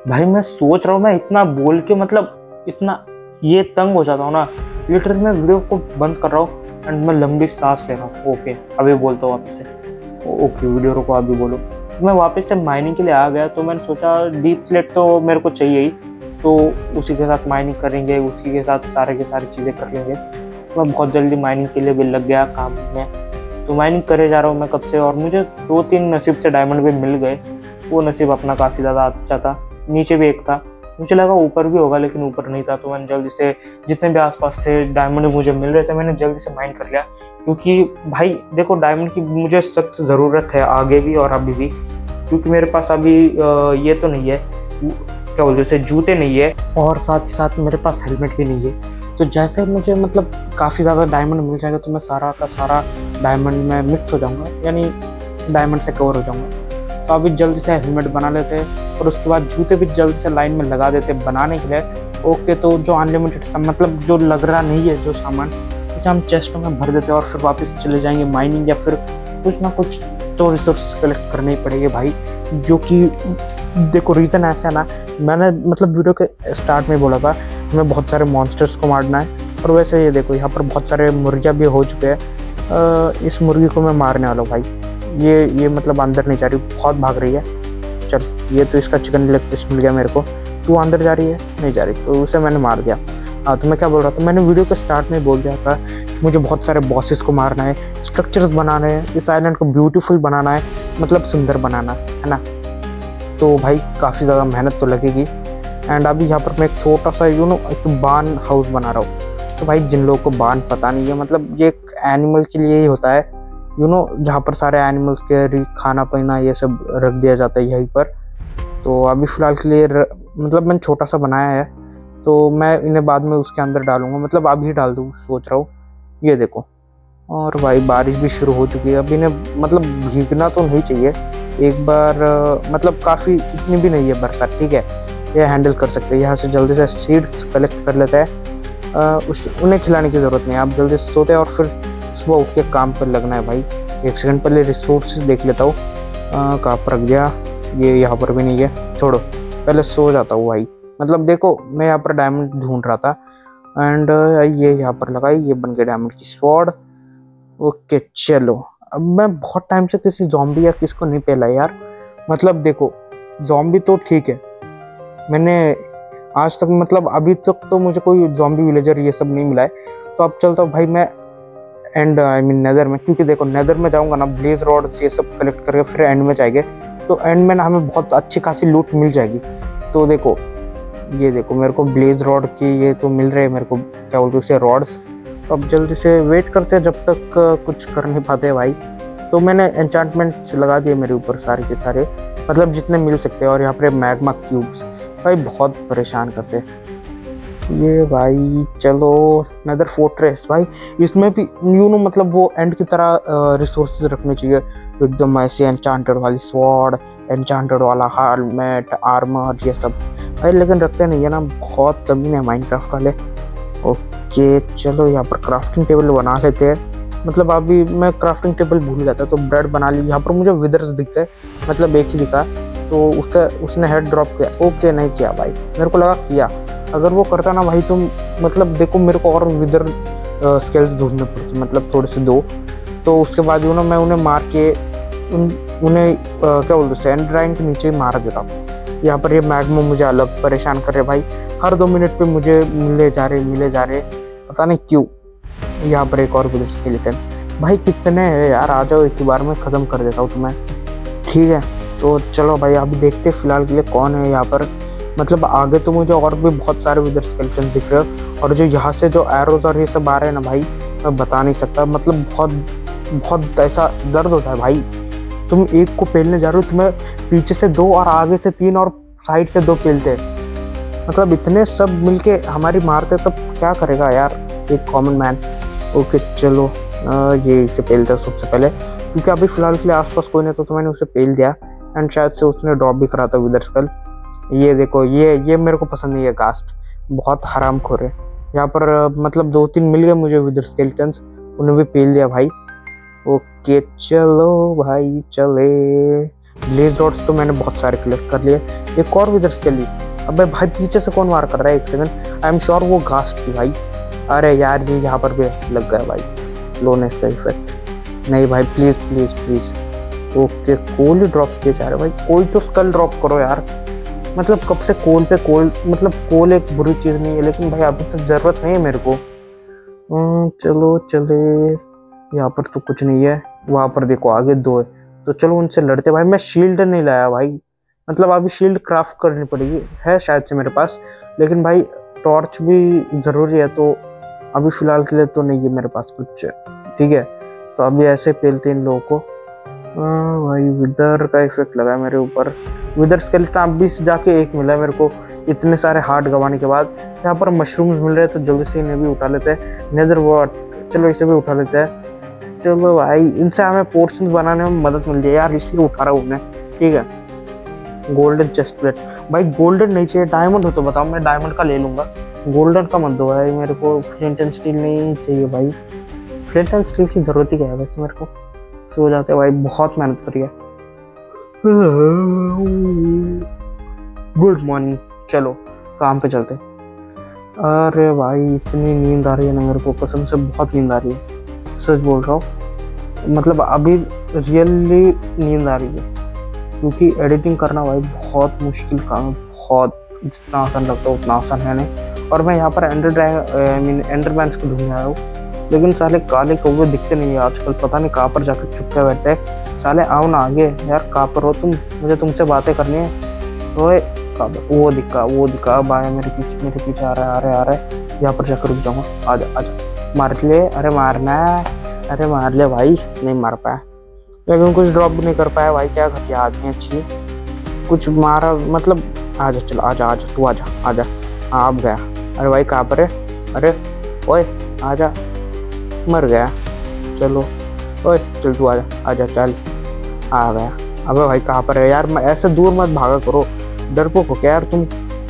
भाई मैं सोच रहा हूँ, मैं इतना बोल के मतलब इतना ये तंग हो जाता हूँ ना, लिटरली मैं वीडियो को बंद कर रहा हूँ एंड मैं लंबी सांस ले रहा हूँ। ओके अभी बोलता हूँ वापस से, ओके वीडियो को अभी बोलो। मैं वापस से माइनिंग के लिए आ गया, तो मैंने सोचा डीप स्लेट तो मेरे को चाहिए ही, तो उसी के साथ माइनिंग करेंगे, उसी के साथ सारे के सारी चीज़ें कर लेंगे। मैं बहुत जल्दी माइनिंग के लिए भी लग गया काम में, तो माइनिंग करे जा रहा हूँ मैं कब से, और मुझे 2-3 नसीब से डायमंड भी मिल गए। वो नसीब अपना काफ़ी ज़्यादा अच्छा था। नीचे भी एक था, मुझे लगा ऊपर भी होगा, लेकिन ऊपर नहीं था। तो मैंने जल्दी से, जितने भी आसपास थे डायमंड मुझे मिल रहे थे, मैंने जल्दी से माइन कर लिया, क्योंकि भाई देखो डायमंड की मुझे सख्त ज़रूरत है आगे भी और अभी भी, क्योंकि मेरे पास अभी ये तो नहीं है, क्या बोलते हैं, जूते नहीं है, और साथ ही साथ मेरे पास हेलमेट भी नहीं है। तो जैसे मुझे मतलब काफ़ी ज़्यादा डायमंड मिल जाएगा, तो मैं सारा का सारा डायमंड में मिक्स हो जाऊँगा, यानी डायमंड से कवर हो जाऊँगा। तो अभी जल्दी से हेलमेट बना लेते हैं, और उसके बाद जूते भी जल्दी से लाइन में लगा देते हैं बनाने के लिए। ओके, तो जो अनलिमिटेड मतलब जो लग रहा नहीं है जो सामान, उसे हम चेस्टों में भर देते हैं, और फिर वापस चले जाएंगे माइनिंग, या फिर कुछ ना कुछ तो रिसोर्स कलेक्ट करने ही पड़ेंगे भाई। जो कि देखो रीज़न ऐसा है ना, मैंने मतलब वीडियो के स्टार्ट में बोला था हमें बहुत सारे मॉन्स्टर्स को मारना है, और वैसे ये देखो यहाँ पर बहुत सारे मुर्गियाँ भी हो चुके हैं। इस मुर्गी को मैं मारने वाला हूँ भाई। ये मतलब अंदर नहीं जा रही, बहुत भाग रही है। चल, ये तो इसका चिकन लेग पीस मिल गया मेरे को। तू अंदर जा रही है? नहीं जा रही, तो उसे मैंने मार दिया। हाँ, तो मैं क्या बोल रहा था, मैंने वीडियो के स्टार्ट में बोल दिया था कि मुझे बहुत सारे बॉसेस को मारना है, स्ट्रक्चर्स बनाने हैं, इस आइलैंड को ब्यूटीफुल बनाना है, मतलब सुंदर बनाना है ना। तो भाई काफ़ी ज़्यादा मेहनत तो लगेगी। एंड अभी यहाँ पर मैं एक छोटा सा एक बार्न हाउस बना रहा हूँ। तो भाई जिन लोगों को बार्न पता नहीं है, मतलब ये एक एनिमल के लिए ही होता है, जहाँ पर सारे एनिमल्स के खाना पीना ये सब रख दिया जाता है यहीं पर। तो अभी फ़िलहाल के लिए मतलब मैंने छोटा सा बनाया है, तो मैं इन्हें बाद में उसके अंदर डालूंगा, मतलब अभी डाल दूँ सोच रहा हूँ। ये देखो, और भाई बारिश भी शुरू हो चुकी है। अब इन्हें मतलब भीगना तो नहीं चाहिए एक बार, मतलब काफ़ी इतनी भी नहीं है बरसात, ठीक है, ये हैंडल कर सकते हैं। यहाँ से जल्दी से सीड्स कलेक्ट कर लेते हैं, उन्हें खिलाने की ज़रूरत नहीं है। आप जल्दी से सोते हैं और फिर सुबह उठ के काम पर लगना है भाई। एक सेकंड पहले रिसोर्सेज देख लेता हूँ, कहाँ पर रख गया, ये यहाँ पर भी नहीं है, छोड़ो पहले सो जाता हूँ भाई। मतलब देखो मैं यहाँ पर डायमंड ढूंढ रहा था, एंड ये यहाँ पर लगाई, ये बन गया डायमंड की स्वॉर्ड। ओके चलो, अब मैं बहुत टाइम से किसी जॉम्बी या किसको नहीं पहला यार। मतलब देखो जॉम्बी तो ठीक है, मैंने आज तक मतलब अभी तक तो मुझे कोई जॉम्बी विलेजर ये सब नहीं मिला है। तो अब चलता हूँ भाई, मैं एंड आई मीन नेदर में, क्योंकि देखो नेदर में जाऊंगा ना, ब्लेज रॉड ये सब कलेक्ट करके फिर एंड में जाएंगे, तो एंड में ना हमें बहुत अच्छी खासी लूट मिल जाएगी। तो देखो ये देखो मेरे को ब्लेज रॉड की ये तो मिल रहे हैं मेरे को, क्या बोलते हैं उसे, रॉड्स। तो अब जल्दी से वेट करते हैं जब तक कुछ कर नहीं पाते भाई। तो मैंने एन्चांटमेंट्स लगा दिए मेरे ऊपर सारे के सारे, मतलब जितने मिल सकते हैं। और यहाँ पर मैग्मा क्यूब्स भाई बहुत परेशान करते हैं ये भाई। चलो नेदर फोर्ट्रेस भाई, इसमें भी यू नो मतलब वो एंड की तरह रिसोर्सेज रखने चाहिए एकदम ऐसे, एन्चांटेड वाली स्वॉर्ड, एन्चांटेड वाला हेलमेट, आर्मर, ये सब भाई, लेकिन रखते नहीं है ना, बहुत कमी है माइनक्राफ्ट वाले। ओके चलो यहाँ पर क्राफ्टिंग टेबल बना लेते हैं। मतलब अभी मैं क्राफ्टिंग टेबल भूल गया था, तो ब्रेड बना ली। यहाँ पर मुझे विदर्स दिख गए, मतलब एक ही दिखा, तो उसने हेड ड्रॉप किया। ओके नहीं किया भाई, मेरे को लगा किया, अगर वो करता ना भाई तो मतलब देखो मेरे को और विदर स्किल्स ढूंढने पड़ते, मतलब थोड़े से 2। तो उसके बाद यू नो मैं उन्हें मार के उन्हें क्या बोलते हैं सैंड ड्राइंग के नीचे ही मार देता हूँ। यहाँ पर ये मैग्मा मुझे अलग परेशान कर रहे भाई, हर 2 मिनट पे मुझे मिले जा रहे, पता नहीं क्यों। यहाँ पर एक और विदर स्केलेटन भाई, कितने हैं यार, आ जाओ एक ही बार में ख़त्म कर देता हूँ तुम्हें, ठीक है। तो चलो भाई अभी देखते फिलहाल के लिए कौन है यहाँ पर। मतलब आगे तो मुझे और भी बहुत सारे विदर स्केलेटन दिख रहे हैं, और जो यहाँ से जो एरोज और ये सब आ रहे हैं ना भाई, मैं बता नहीं सकता, मतलब बहुत ऐसा दर्द होता है भाई। तुम एक को पेलने जा रहे हो, तुम्हें पीछे से 2 और आगे से 3 और साइड से 2 पेलते हैं, मतलब इतने सब मिलके हमारी मारते, तब क्या करेगा यार एक कॉमन मैन। ओके चलो ये इसे पेलते हैं सबसे पहले, क्योंकि अभी फिलहाल के लिए आसपास कोई नहीं था, तो मैंने उसे पेल दिया। एंड शायद से उसने ड्रॉप भी करा था विदर स्कल। ये देखो ये मेरे को पसंद नहीं है, कास्ट बहुत हराम खोर है। यहाँ पर मतलब 2-3 मिल गए मुझे विदर स्केलेटन्स, उन्हें भी पेल दिया भाई। ओके चलो भाई चले, ब्लेज रॉड्स तो मैंने बहुत सारे कलेक्ट कर लिए। एक और विदर स्केली, अबे भाई पीछे से कौन वार कर रहा है, एक सेकंड, आई एम श्योर वो घास्ट थी भाई। अरे यार ये यहाँ पर भी लग गया भाई लोनेस का इफेक्ट। नहीं भाई please please please. Okay call ही ड्रॉप किए जा रहे भाई, कोई तो स्कल ड्रॉप करो यार, मतलब कब से कोल पे कोल, मतलब कोल एक बुरी चीज़ नहीं है, लेकिन भाई अभी तो ज़रूरत नहीं है मेरे को। चलो चले, यहाँ पर तो कुछ नहीं है, वहाँ पर देखो आगे 2 है, तो चलो उनसे लड़ते भाई। मैं शील्ड नहीं लाया भाई, मतलब अभी शील्ड क्राफ्ट करनी पड़ेगी, है शायद से मेरे पास, लेकिन भाई टॉर्च भी ज़रूरी है, तो अभी फ़िलहाल के लिए तो नहीं है मेरे पास कुछ, ठीक है। तो अभी ऐसे पेलते इन लोगों को। भाई विदर का इफेक्ट लगा मेरे ऊपर, विदर स्केलेटन अभी से जाके 1 मिला है मेरे को, इतने सारे हार्ट गंवाने के बाद। यहाँ पर मशरूम्स मिल रहे हैं, तो जल्दी से इन्हें भी उठा लेते हैं। नेदर वॉट, चलो इसे भी उठा लेते हैं। चलो भाई इनसे हमें पोर्शन बनाने में मदद मिल जाए यार, इसलिए उठा रहा हूँ मैं, ठीक है। गोल्डन चेस्ट प्लेट भाई, गोल्डन नहीं चाहिए, डायमंड हो तो बताओ, मैं डायमंड का ले लूँगा, गोल्डन का मत दो भाई मेरे को। फ्लिंट एंड स्टील नहीं चाहिए भाई, फ्लिंट एंड स्टील की ज़रूरत ही क्या है वैसे मेरे को। सो जाते भाई, बहुत मेहनत करी है। गुड मॉर्निंग, चलो काम पे चलते। अरे भाई इतनी नींद आ रही है ना मेरे को, कसम से बहुत नींद आ रही है, सच बोल रहा हूँ, मतलब अभी रियली नींद आ रही है, क्योंकि एडिटिंग करना भाई बहुत मुश्किल काम है, बहुत, जितना आसान लगता है उतना आसान है नहीं। और मैं यहाँ पर एंडरमैन्स को ढूंढने आया हूँ, लेकिन साले काले कौवे दिखते नहीं है आजकल, पता नहीं कहाँ पर जाकर छुपके बैठे हैं। साले आओ ना आगे यार, कहाँ पर हो तुम, मुझे तुमसे बातें करनी है। ओए वो दिखा भाई, मेरे पीछे आ रहा है। यहाँ पर जाकर रुक जाऊंगा, आजा मार ले, अरे मारना है, अरे मार ले भाई, नहीं मार पाया, लेकिन कुछ ड्रॉप भी नहीं कर पाया भाई, क्या घटिया आदमी, अच्छी कुछ मारा, मतलब आजा चलो, आजा तू आजा। हाँ अब गया, अरे भाई कहाँ पर है, अरे ओए आजा, मर गया, चलो ओए चल तू आजा चल, आ गया। अबे भाई कहाँ पर है यार, मैं ऐसे दूर मत भागा करो, डरपोक हो क्या यार तुम,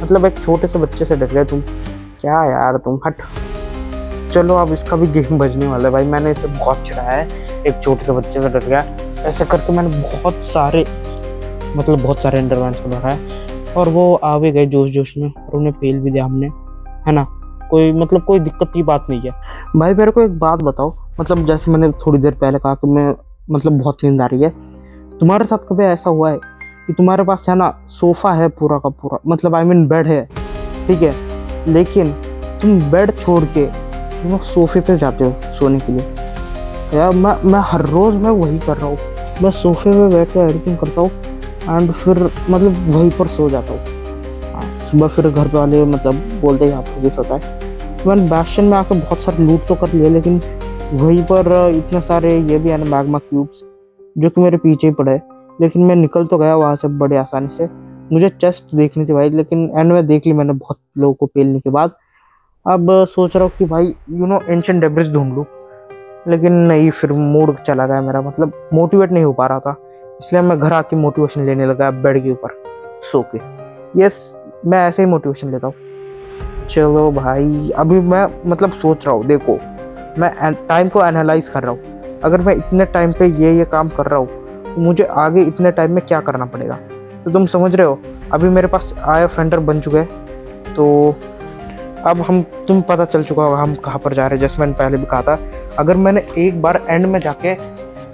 मतलब एक छोटे से बच्चे से डर गए तुम, क्या यार तुम, हट। चलो अब इसका भी गेम बजने वाला है भाई, मैंने इसे बहुत चिढ़ाया है, एक छोटे से बच्चे से डर गया, ऐसे करके मैंने बहुत सारे एंडरमैन्स को मारा है, और वो आ भी गए जोश में, और उन्हें फेल भी दिया हमने, है ना, कोई दिक्कत की बात नहीं है भाई। मेरे को एक बात बताओ, मतलब जैसे मैंने थोड़ी देर पहले कहा कि मैं मतलब बहुत नींद आ रही है, तुम्हारे साथ कभी ऐसा हुआ है कि तुम्हारे पास है ना सोफ़ा है पूरा का पूरा, मतलब आई मीन बेड है, ठीक है, लेकिन तुम बेड छोड़ के तुम सोफे पे जाते हो सोने के लिए, यार मैं हर रोज़ मैं वही कर रहा हूँ। मैं सोफे पे बैठ कर एडिटिंग करता हूँ एंड फिर मतलब वहीं पर सो जाता हूँ। सुबह फिर घर वाले मतलब बोलते हैं आपको भी सोता है। मैंने बैशन में आकर बहुत सारे लूट तो कर लिए, लेकिन वहीं पर इतने सारे ये भी है ना मैग्मा क्यूब्स जो कि मेरे पीछे ही पड़े हैं। लेकिन मैं निकल तो गया वहाँ से बड़े आसानी से। मुझे चेस्ट देखनी थी भाई, लेकिन एंड में देख ली मैंने बहुत लोगों को पेलने के बाद। अब सोच रहा हूँ कि भाई एंशिएंट डेब्रिस ढूंढ लूँ, लेकिन नहीं, फिर मूड चला गया मेरा, मतलब मोटिवेट नहीं हो पा रहा था। इसलिए मैं घर आके मोटिवेशन लेने लगा बेड के ऊपर सो के। यस, मैं ऐसे ही मोटिवेशन लेता हूँ। चलो भाई, अभी मैं मतलब सोच रहा हूँ, देखो मैं टाइम को एनालाइज कर रहा हूँ। अगर मैं इतने टाइम पे ये काम कर रहा हूँ तो मुझे आगे इतने टाइम में क्या करना पड़ेगा। तो तुम समझ रहे हो, अभी मेरे पास आई ऑफ एंडर बन चुके हैं। तो अब तुम पता चल चुका होगा हम कहाँ पर जा रहे हैं। जैसे मैंने पहले भी कहा था, अगर मैंने एक बार एंड में जाके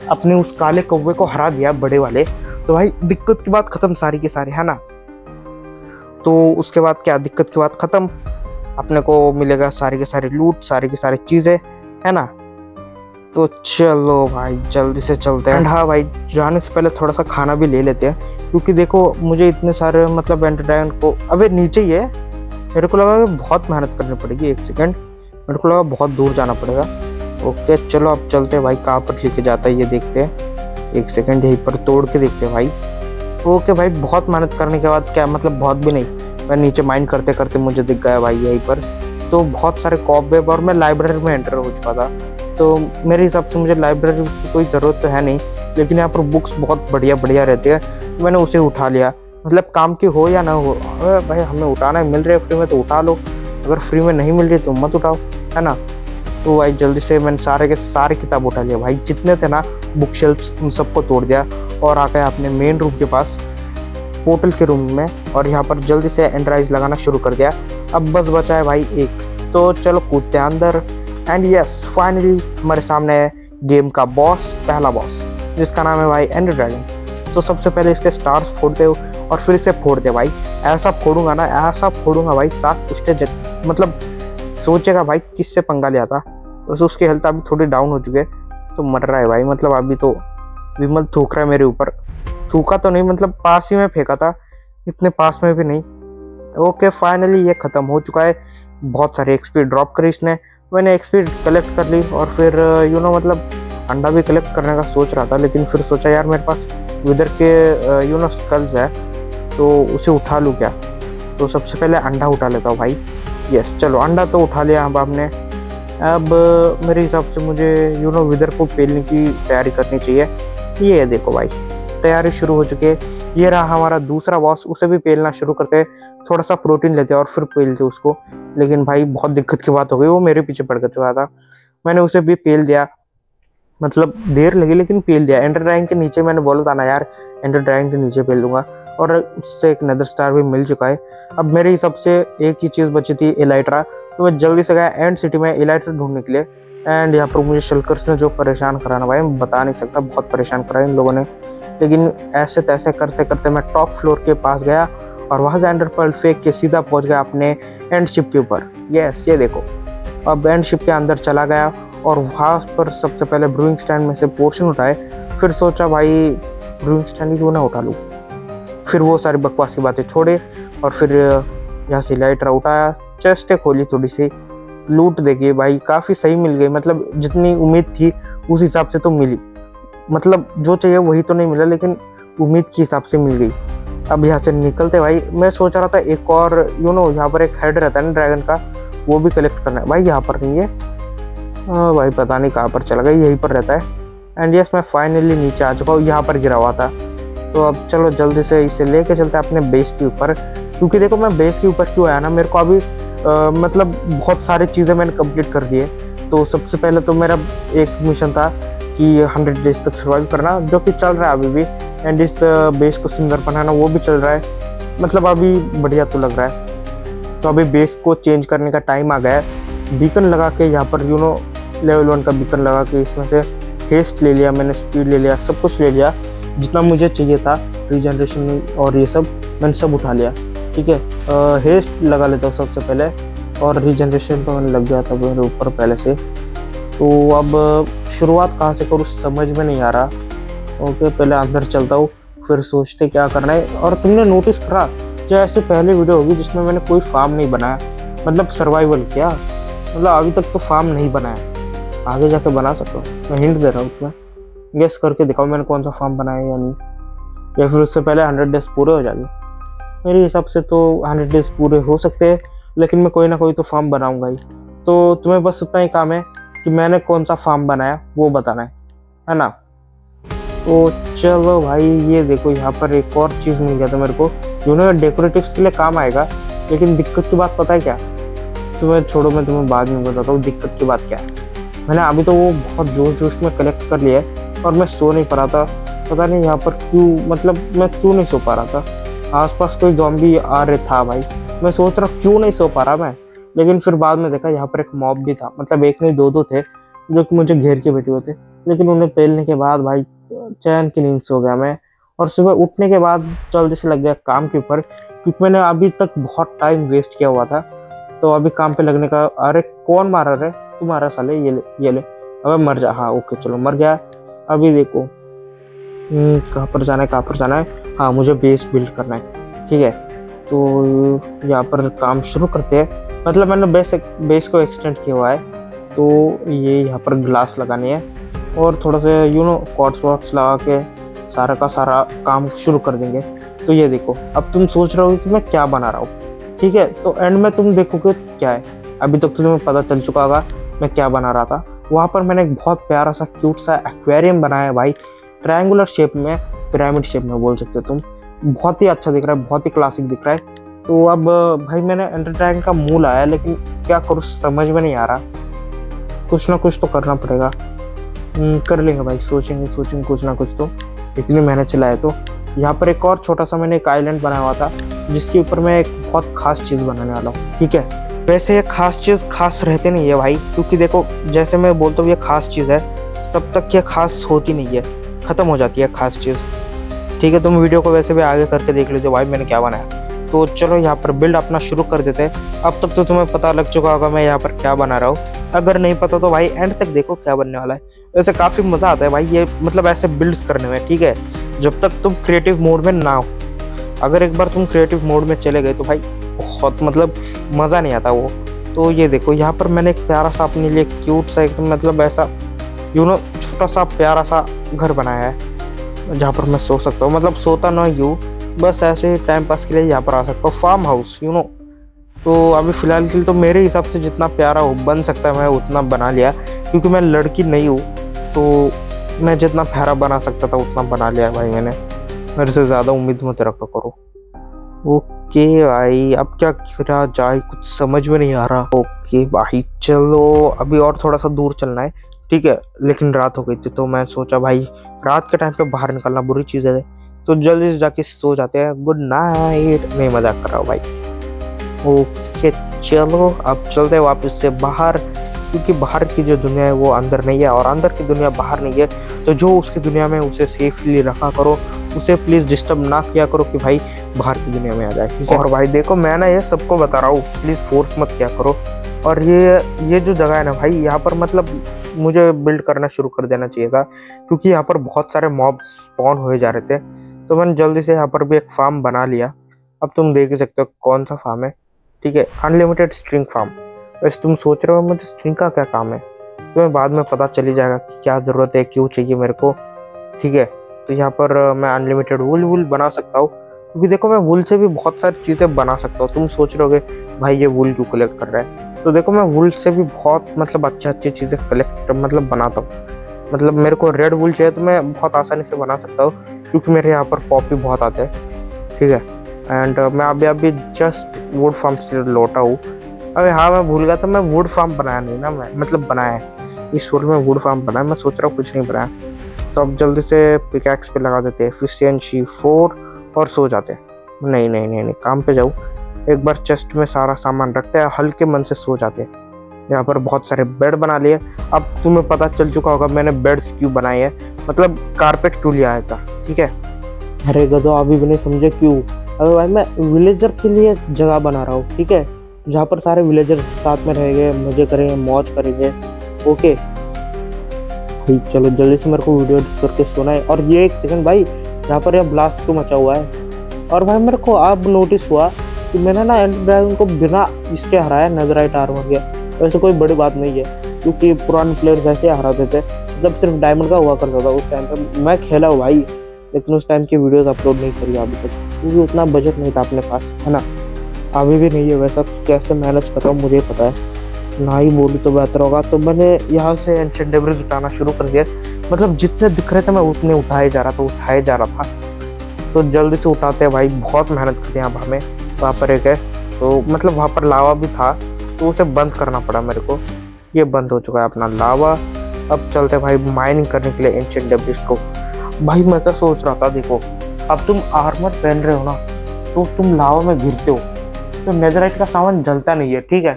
अपने उस काले कौवे को हरा दिया बड़े वाले, तो भाई दिक्कत की बात खत्म सारी की सारी, है ना। तो उसके बाद क्या, दिक्कत की बात खत्म, अपने को मिलेगा सारी के सारी लूट, सारी की सारी चीजें, है ना। तो चलो भाई जल्दी से चलते हैं। हाँ भाई, जाने से पहले थोड़ा सा खाना भी ले लेते हैं, क्योंकि देखो मुझे इतने सारे मतलब एंडर ड्रैगन को, अबे नीचे ही है। मेरे को लगा बहुत मेहनत करनी पड़ेगी। एक सेकंड, मेरे को लगा बहुत दूर जाना पड़ेगा। ओके चलो अब चलते हैं भाई, कहाँ पर लेके जाता है ये देखते हैं। एक सेकंड, यहीं पर तोड़ के देखते हैं भाई। ओके भाई, बहुत मेहनत करने के बाद, क्या मतलब बहुत भी नहीं, मैं नीचे माइंड करते करते मुझे दिख गया भाई यहीं पर। तो बहुत सारे कॉबवेब, और मैं लाइब्रेरी में एंटर हो चुका था। तो मेरे हिसाब से मुझे लाइब्रेरी की कोई ज़रूरत तो है नहीं, लेकिन यहाँ पर बुक्स बहुत बढ़िया बढ़िया रहती है। मैंने उसे उठा लिया, मतलब काम की हो या ना हो, भाई हमें उठाना है, मिल रही है फ्री में तो उठा लो, अगर फ्री में नहीं मिल रही तो मत उठाओ, है ना। तो भाई जल्दी से मैंने सारे के सारे किताब उठा लिया भाई, जितने थे ना बुक शेल्फ्स, उन सबको तोड़ दिया और आ गया अपने मेन रूम के पास, पोर्टल के रूम में, और यहाँ पर जल्दी से एंड्राइज लगाना शुरू कर दिया। अब बस बचा है भाई एक, तो चलो कूदते हैं अंदर। एंड यस, फाइनली हमारे सामने है गेम का बॉस, पहला बॉस, जिसका नाम है भाई एंडर ड्रैगन। तो सबसे पहले इसके स्टार्स फोड़ते हो और फिर इसे फोड़ते भाई, ऐसा फोड़ूंगा ना, ऐसा फोड़ूंगा भाई, 7 पुष्टे मतलब सोचेगा भाई किससे पंगा लिया था। बस उसकी हेल्थ अभी थोड़ी डाउन हो चुकी है, तो मर रहा है भाई, मतलब अभी तो विमल थूक रहा है मेरे ऊपर। थूका तो नहीं, मतलब पास ही में फेंका था, इतने पास में भी नहीं। ओके फाइनली ये खत्म हो चुका है। बहुत सारे एक्सपी ड्रॉप करी इसने, मैंने एक्सपी कलेक्ट कर ली, और फिर मतलब अंडा भी कलेक्ट करने का सोच रहा था, लेकिन फिर सोचा यार मेरे पास विदर के स्कल्स है, तो उसे उठा लूँ क्या। तो सबसे पहले अंडा उठा लेता हूँ भाई। यस चलो, अंडा तो उठा लिया अब आपने। अब मेरे हिसाब से मुझे विदर को पेलने की तैयारी करनी चाहिए। ये देखो भाई, तैयारी शुरू हो चुकी है। ये रहा हमारा दूसरा बॉस, उसे भी पेलना शुरू करते हैं। थोड़ा सा प्रोटीन लेते और फिर पेलते उसको, लेकिन भाई बहुत दिक्कत की बात हो गई, वो मेरे पीछे पड़ चुका था। मैंने उसे भी पेल दिया, मतलब देर लगी लेकिन पेल दिया। एंडर ड्रैगन के नीचे मैंने बोला था ना यार, एंडर ड्रैगन के नीचे पेल दूंगा, और उससे एक नेदर स्टार भी मिल चुका है। अब मेरे हिसाब से एक ही चीज़ बची थी, एलाइट्रा। तो मैं जल्दी से गया एंड सिटी में एलाइट्रा ढूंढने के लिए। एंड यहाँ पर मुझे शल्कर्स ने जो परेशान कराना भाई, मैं बता नहीं सकता, बहुत परेशान करा इन लोगों ने। लेकिन ऐसे तैसे करते करते मैं टॉप फ्लोर के पास गया, और वहाँ से एंडर पर्ल फेंक के सीधा पहुँच गया अपने एंड शिप के ऊपर। यस ये देखो, अब एंड शिप के अंदर चला गया, और वहाँ पर सबसे पहले ब्रूइंग स्टैंड में से पोर्शन उठाए। फिर सोचा भाई ब्रूइंग स्टैंड ही क्यों ना उठा लूँ। फिर वो सारी बकवास की बातें छोड़े, और फिर यहाँ से लाइटर उठाया, चेस्टें खोली, थोड़ी सी लूट देखिए भाई, काफ़ी सही मिल गई, मतलब जितनी उम्मीद थी उस हिसाब से तो मिली, मतलब जो चाहिए वही तो नहीं मिला, लेकिन उम्मीद के हिसाब से मिल गई। अब यहाँ से निकलते भाई, मैं सोच रहा था एक और यहाँ पर एक हेड रहता है ना ड्रैगन का, वो भी कलेक्ट करना है भाई। यहाँ पर नहीं है भाई, पता नहीं कहाँ पर चला गया, यहीं पर रहता है। एंड यस, मैं फाइनली नीचे आ चुका हूँ, यहाँ पर गिरा हुआ था। तो अब चलो जल्दी से इसे लेके चलते हैं अपने बेस के ऊपर, क्योंकि देखो मैं बेस के ऊपर क्यों आया ना, मेरे को अभी मतलब बहुत सारी चीज़ें मैंने कंप्लीट कर दी है। तो सबसे पहले तो मेरा एक मिशन था कि 100 डेज तक सर्वाइव करना, जो कि चल रहा है अभी भी। एंड इस बेस को सुंदर बनाना, वो भी चल रहा है, मतलब अभी बढ़िया तो लग रहा है। तो अभी बेस को चेंज करने का टाइम आ गया है। बीकन लगा के यहाँ पर लेवल 1 का बीकन लगा के इसमें से हेस्ट ले लिया मैंने, स्पीड ले लिया, सब कुछ ले लिया जितना मुझे चाहिए था। रीजनरेशन और ये सब मैंने सब उठा लिया, ठीक है। हेस्ट लगा लेता हूँ सबसे पहले, और रीजनरेशन तो मैंने लग गया था मेरे ऊपर पहले से। तो अब शुरुआत कहाँ से करूँ समझ में नहीं आ रहा। ओके, पहले अंदर चलता हूँ, फिर सोचते क्या करना है। और तुमने नोटिस करा जो ऐसे पहले वीडियो होगी जिसमें मैंने कोई फार्म नहीं बनाया, मतलब सर्वाइवल क्या, मतलब अभी तक तो फार्म नहीं बनाया, आगे जाके बना सकता हूँ। मैं हिंट दे रहा हूँ, क्या गेस करके दिखाओ मैंने कौन सा फार्म बनाया या नहीं, या फिर उससे पहले 100 डेज पूरे हो जाएंगे। मेरे हिसाब से तो 100 डेज पूरे हो सकते हैं, लेकिन मैं कोई ना कोई तो फार्म बनाऊंगा ही। तो तुम्हें बस उतना ही काम है कि मैंने कौन सा फार्म बनाया वो बताना है ना। तो चलो भाई, ये देखो यहाँ पर एक और चीज़ मिल गया था मेरे को, जो ना डेकोरेटिव्स के लिए काम आएगा। लेकिन दिक्कत की बात पता है क्या, तुम्हें छोड़ो, मैं तुम्हें बाद में बताता हूँ दिक्कत की बात क्या है। मैंने अभी तो वो बहुत जोश जोश में कलेक्ट कर लिया है और मैं सो नहीं पा रहा था। पता नहीं यहाँ पर क्यों, मतलब मैं क्यों नहीं सो पा रहा था। आसपास कोई ज़ॉम्बी आ रहा था भाई, मैं सोच रहा क्यों नहीं सो पा रहा मैं। लेकिन फिर बाद में देखा यहाँ पर एक मॉब भी था, मतलब एक नहीं दो थे जो कि मुझे घेर के बैठे हुए थे। लेकिन उन्हें पेलने के बाद भाई चैन की नींद सो गया मैं। और सुबह उठने के बाद जल्दी से लग गया काम के ऊपर, क्योंकि मैंने अभी तक बहुत टाइम वेस्ट किया हुआ था। तो अभी काम पे लगने का। अरे कौन मारा रे, तू मारा साले, ये ले अबे मर जा। हाँ ओके चलो, मर गया। अभी देखो कहाँ पर जाना है, कहाँ पर जाना है। हाँ, मुझे बेस बिल्ड करना है, ठीक है। तो यहाँ पर काम शुरू करते हैं। मतलब मैंने बेस को एक्सटेंड किया हुआ है। तो ये यहाँ पर ग्लास लगानी है और थोड़ा सा कॉर्ड्स वॉर्ड्स लगा के सारा का सारा काम शुरू कर देंगे। तो ये देखो, अब तुम सोच रहे हो कि मैं क्या बना रहा हूँ, ठीक है। तो एंड में तुम देखोगे क्या है। अभी तक तो तुम्हें पता चल चुका होगा मैं क्या बना रहा था। वहाँ पर मैंने एक बहुत प्यारा सा क्यूट सा एक्वेरियम बनाया है भाई, ट्रायंगुलर शेप में, पिरामिड शेप में बोल सकते हो तुम। बहुत ही अच्छा दिख रहा है, बहुत ही क्लासिक दिख रहा है। तो अब भाई मैंने एंडर ड्रैगन का मुंह लाया है, लेकिन क्या करूँ समझ में नहीं आ रहा। कुछ ना कुछ तो करना पड़ेगा। कर लेंगे भाई, सोचेंगे कुछ ना कुछ तो, इतनी मेहनत चलाए। तो यहाँ पर एक और छोटा सा मैंने एक आइलैंड बनाया हुआ था, जिसके ऊपर मैं एक बहुत खास चीज़ बनाने वाला हूँ, ठीक है। वैसे ये खास चीज़ खास रहते नहीं है भाई, क्योंकि देखो जैसे मैं बोलता हूँ ये खास चीज़ है, तब तक ये खास होती नहीं है, ख़त्म हो जाती है खास चीज़, ठीक है। तुम वीडियो को वैसे भी आगे करके देख लीजिए भाई मैंने क्या बनाया। तो चलो यहाँ पर बिल्ड अपना शुरू कर देते हैं। अब तक तो तुम्हें पता लग चुका होगा मैं यहाँ पर क्या बना रहा हूँ। अगर नहीं पता तो भाई एंड तक देखो क्या बनने वाला है। वैसे काफ़ी मज़ा आता है भाई ये, मतलब ऐसे बिल्ड्स करने में, ठीक है, जब तक तुम क्रिएटिव मोड में ना हो। अगर एक बार तुम क्रिएटिव मोड में चले गए तो भाई बहुत मतलब मज़ा नहीं आता वो। तो ये देखो यहाँ पर मैंने एक प्यारा सा अपने लिए क्यूट सा एकदम, मतलब ऐसा छोटा सा प्यारा सा घर बनाया है, जहाँ पर मैं सो सकता हूँ। मतलब सोता ना यूँ, बस ऐसे टाइम पास के लिए यहाँ पर आ सकता हूँ। फार्म हाउस तो अभी फ़िलहाल के लिए तो मेरे हिसाब से जितना प्यारा हो बन सकता है मैं उतना बना लिया, क्योंकि मैं लड़की नहीं हूँ। तो मैं जितना प्यारा बना सकता था उतना बना लिया भाई मैंने। मेरे से ज़्यादा उम्मीद मत रखा करो। ओके भाई, अब क्या करा जाए कुछ समझ में नहीं आ रहा। ओके भाई चलो, अभी और थोड़ा सा दूर चलना है, ठीक है। लेकिन रात हो गई थी, तो मैं सोचा भाई रात के टाइम पे बाहर निकलना बुरी चीज़ है, तो जल्दी से जाके सो जाते हैं। Good night. नहीं, मजाक कर रहा हूँ भाई। ओके चलो, अब चलते हैं वापस से बाहर, क्योंकि बाहर की जो दुनिया है वो अंदर नहीं है और अंदर की दुनिया बाहर नहीं है। तो जो उसकी दुनिया में उसे सेफली रखा करो, उसे प्लीज़ डिस्टर्ब ना किया करो कि भाई बाहर की दुनिया में आ जाए, ठीक है। और भाई देखो मैं ना ये सबको बता रहा हूँ, प्लीज़ फोर्स मत किया करो। और ये जो जगह है ना भाई, यहाँ पर मतलब मुझे बिल्ड करना शुरू कर देना चाहिए था, क्योंकि यहाँ पर बहुत सारे मॉब्स स्पॉन हुए जा रहे थे। तो मैंने जल्दी से यहाँ पर भी एक फार्म बना लिया। अब तुम देख ही सकते हो कौन सा फार्म है, ठीक है, अनलिमिटेड स्ट्रिंग फार्म। वैसे तुम सोच रहे हो मुझे स्ट्रिंग का क्या काम है, तुम्हें बाद में पता चली जाएगा कि क्या ज़रूरत है, क्यों चाहिए मेरे को, ठीक है। तो यहाँ पर मैं अनलिमिटेड वुल बना सकता हूँ, क्योंकि देखो मैं वुल से भी बहुत सारी चीज़ें बना सकता हूँ। तुम सोच रहे होगे भाई ये वुल क्यों कलेक्ट कर रहा है, तो देखो मैं वुल से भी बहुत मतलब अच्छी चीज़ें कलेक्ट मतलब बनाता हूँ। मतलब मेरे को रेड वुल चाहिए तो मैं बहुत आसानी से बना सकता हूँ, क्योंकि मेरे यहाँ पर पॉपी बहुत आते हैं, ठीक है। एंड मैं अभी जस्ट वुड फार्म से लौटा हूँ। अबे हाँ, मैं भूल गया था, मैं वुड फार्म बनाया नहीं ना, मैं मतलब बनाया है इस वुड में वुड फार्म बनाया। मैं सोच रहा हूँ कुछ नहीं बनाया। तो अब जल्दी से पिकैक्स पे लगा देते हैं एफिशिएंसी 4 और सो जाते हैं। नहीं, काम पे जाऊँ। एक बार चेस्ट में सारा सामान रखते हैं, हल्के मन से सो जाते हैं। यहाँ पर बहुत सारे बेड बना लिए। अब तुम्हें पता चल चुका होगा मैंने बेड्स क्यों बनाए हैं, मतलब कारपेट क्यों लिया था, ठीक है। अरे गधो, अभी भी नहीं समझे क्यों? अरे भाई मैं विलेजर के लिए जगह बना रहा हूँ, ठीक है, जहाँ पर सारे विलेजर साथ में रहेंगे, मजे करेंगे, मौज करेंगे, ओके। भाई चलो जल्दी से मेरे को वीडियो एडिट करके सोना है। और ये एक सेकंड भाई, यहाँ पर यह ब्लास्ट क्यों मचा हुआ है? और भाई मेरे को अब नोटिस हुआ कि मैंने ना एंडर ड्रैगन को बिना इसके हराया, नेदरराइट आर्मर के। वैसे कोई बड़ी बात नहीं है, क्योंकि पुराने प्लेयर्स ऐसे हराते थे जब सिर्फ डायमंड का हुआ करता था। उस टाइम पर मैं खेला हूँ भाई, लेकिन उस टाइम की वीडियोस अपलोड नहीं करी अभी तक, क्योंकि उतना बजट नहीं था अपने पास, है ना। अभी भी नहीं है, वैसा कैसे मैनेज कर रहा हूँ मुझे पता है, ना ही बोलूँ तो बेहतर होगा। तो मैंने यहाँ से एंशिएंट डेब्रिस उठाना शुरू कर दिया। मतलब जितने दिख रहे थे मैं उतने उठाए जा रहा था। तो जल्दी से उठाते हैं भाई, बहुत मेहनत करते हैं। अब हमें वहाँ पर एक है, तो मतलब वहाँ पर लावा भी था, तो उसे बंद करना पड़ा मेरे को। ये बंद हो चुका है अपना लावा। अब चलते भाई माइनिंग करने के लिए एंशिएंट डेब्रिस को। भाई मैं क्या सोच रहा था, देखो अब तुम आर्मर पहन रहे हो ना, तो तुम लावा में गिरते हो तो नेदरराइट का सामान जलता नहीं है, ठीक है।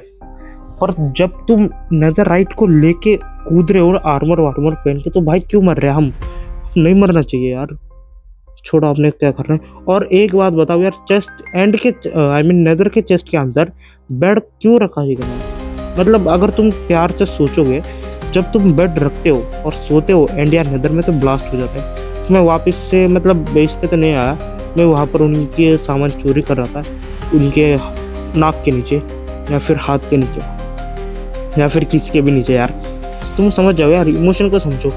पर जब तुम नेदरराइट को लेके कूद रहे हो आर्मर पहन के, तो भाई क्यों मर रहे हैं हम? नहीं मरना चाहिए यार, छोड़ो आपने क्या करना है। और एक बात बताओ यार, चेस्ट एंड के नेदर के चेस्ट के अंदर बेड क्यों रखा जाएगा? मतलब अगर तुम प्यार से सोचोगे, जब तुम बेड रखते हो और सोते हो एंड या नेदर में, तो ब्लास्ट हो जाता है। तो मैं वापस से मतलब बेस पे तो नहीं आया, मैं वहाँ पर उनके सामान चोरी कर रहा था, उनके नाक के नीचे या फिर हाथ के नीचे या फिर किसी के भी नीचे। यार तुम समझ जाओ यार, इमोशन को समझो,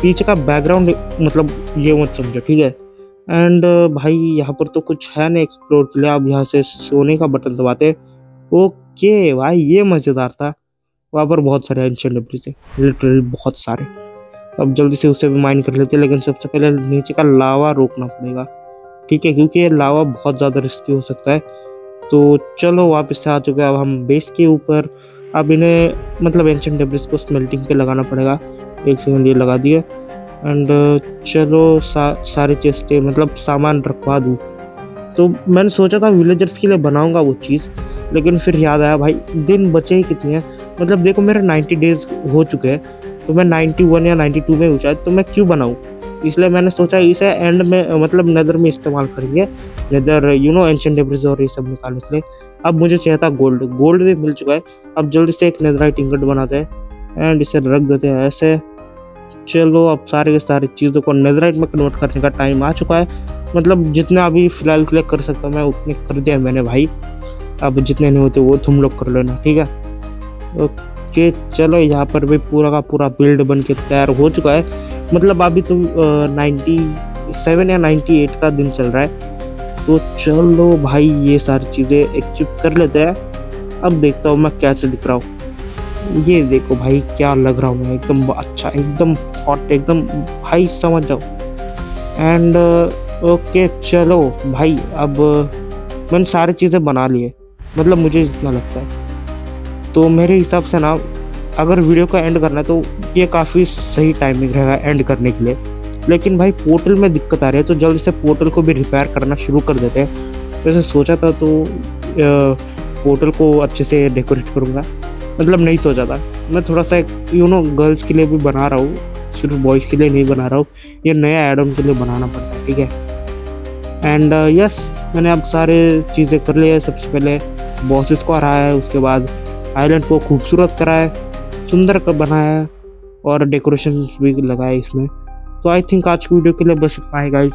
पीछे का बैकग्राउंड मतलब ये मत समझो, ठीक है। एंड भाई यहाँ पर तो कुछ है नहीं एक्सप्लोर के लिए। आप यहाँ से सोने का बटन दबाते, ओके भाई ये मज़ेदार था। वहाँ पर बहुत सारे एंशिएंट डेब्रिस थे, लिटरली बहुत सारे। अब जल्दी से उसे भी माइन कर लेते, लेकिन सबसे पहले नीचे का लावा रोकना पड़ेगा, ठीक है, क्योंकि ये लावा बहुत ज़्यादा रिस्की हो सकता है। तो चलो वापस से आ चुके हैं अब हम बेस के ऊपर। अब इन्हें मतलब एंशिएंट डेब्रिस को स्मेल्टिंग पे लगाना पड़ेगा। एक सेकंड, ये लगा दिए। एंड चलो सारे चेस्टें मतलब सामान रखवा दूँ। तो मैंने सोचा था विलेजर्स के लिए बनाऊंगा वो चीज़, लेकिन फिर याद आया भाई दिन बचे ही कितने हैं। मतलब देखो मेरे 90 डेज हो चुके हैं, तो मैं 91 या 92 में हूँ शायद, तो मैं क्यों बनाऊँ? इसलिए मैंने सोचा इसे एंड में मतलब नेदर में इस्तेमाल करेंगे, नेदर एंशिएंट डेब्रिस और ये सब निकालने के लिए। अब मुझे चाहिए था गोल्ड भी मिल चुका है। अब जल्दी से एक नेदराइट इंगट बनाते हैं एंड इसे रख देते हैं ऐसे। चलो अब सारे के सारी चीज़ों को नेदराइट में कन्वर्ट करने का टाइम आ चुका है। मतलब जितना अभी फिलहाल के लिए कर सकता हूँ मैं उतने कर दिया मैंने भाई। अब जितने नहीं होते वो तुम लोग कर लेना, ठीक है। ओके चलो, यहाँ पर भी पूरा का पूरा बिल्ड बन के तैयार हो चुका है। मतलब अभी तो 97 या 98 का दिन चल रहा है। तो चलो भाई ये सारी चीज़ें एक्टिव कर लेते हैं। अब देखता हूँ मैं कैसे दिख रहा हूँ। ये देखो भाई क्या लग रहा हूँ मैं, एकदम अच्छा, एकदम हॉट, एकदम भाई समझ जाओ। एंड ओके चलो भाई, अब मैंने सारी चीज़ें बना लिए, मतलब मुझे इतना लगता है। तो मेरे हिसाब से ना अगर वीडियो का एंड करना है तो ये काफ़ी सही टाइमिंग रहेगा एंड करने के लिए। लेकिन भाई पोर्टल में दिक्कत आ रही है, तो जल्दी से पोर्टल को भी रिपेयर करना शुरू कर देते हैं। वैसे सोचा था तो पोर्टल को अच्छे से डेकोरेट करूँगा, मतलब नहीं सोचा था। मैं थोड़ा सा गर्ल्स के लिए भी बना रहा हूँ, सिर्फ बॉयज़ के लिए नहीं बना रहा हूँ। ये नया एड ऑन के लिए बनाना पड़ता है, ठीक है। एंड यस मैंने अब सारे चीज़ें कर ली है। सबसे पहले बॉसेस को हराया है, उसके बाद आइलैंड को खूबसूरत कराया, सुंदर कर बनाया है और डेकोरेशन भी लगाया इसमें। तो आई थिंक आज की वीडियो के लिए बस इतना है गाइज।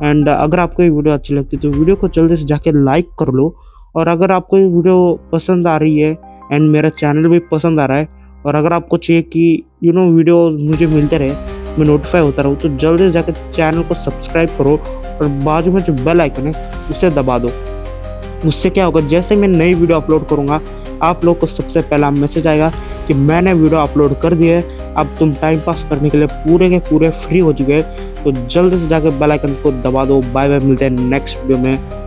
एंड अगर आपको ये वीडियो अच्छी लगती है तो वीडियो को जल्दी से जाके लाइक कर लो। और अगर आपको ये वीडियो पसंद आ रही है एंड मेरा चैनल भी पसंद आ रहा है, और अगर आपको चाहिए कि वीडियो मुझे मिलते रहे, मैं नोटिफाई होता रहूँ, तो जल्दी से जाके चैनल को सब्सक्राइब करो और बाजू में जो बेल आइकन है उसे दबा दो। उससे क्या होगा, जैसे मैं नई वीडियो अपलोड करूँगा आप लोग को सबसे पहला मैसेज आएगा कि मैंने वीडियो अपलोड कर दी है। अब तुम टाइम पास करने के लिए पूरे के पूरे फ्री हो चुके हैं। तो जल्दी से जाकर बेल आइकन को दबा दो। बाय बाय, मिलते हैं नेक्स्ट वीडियो में।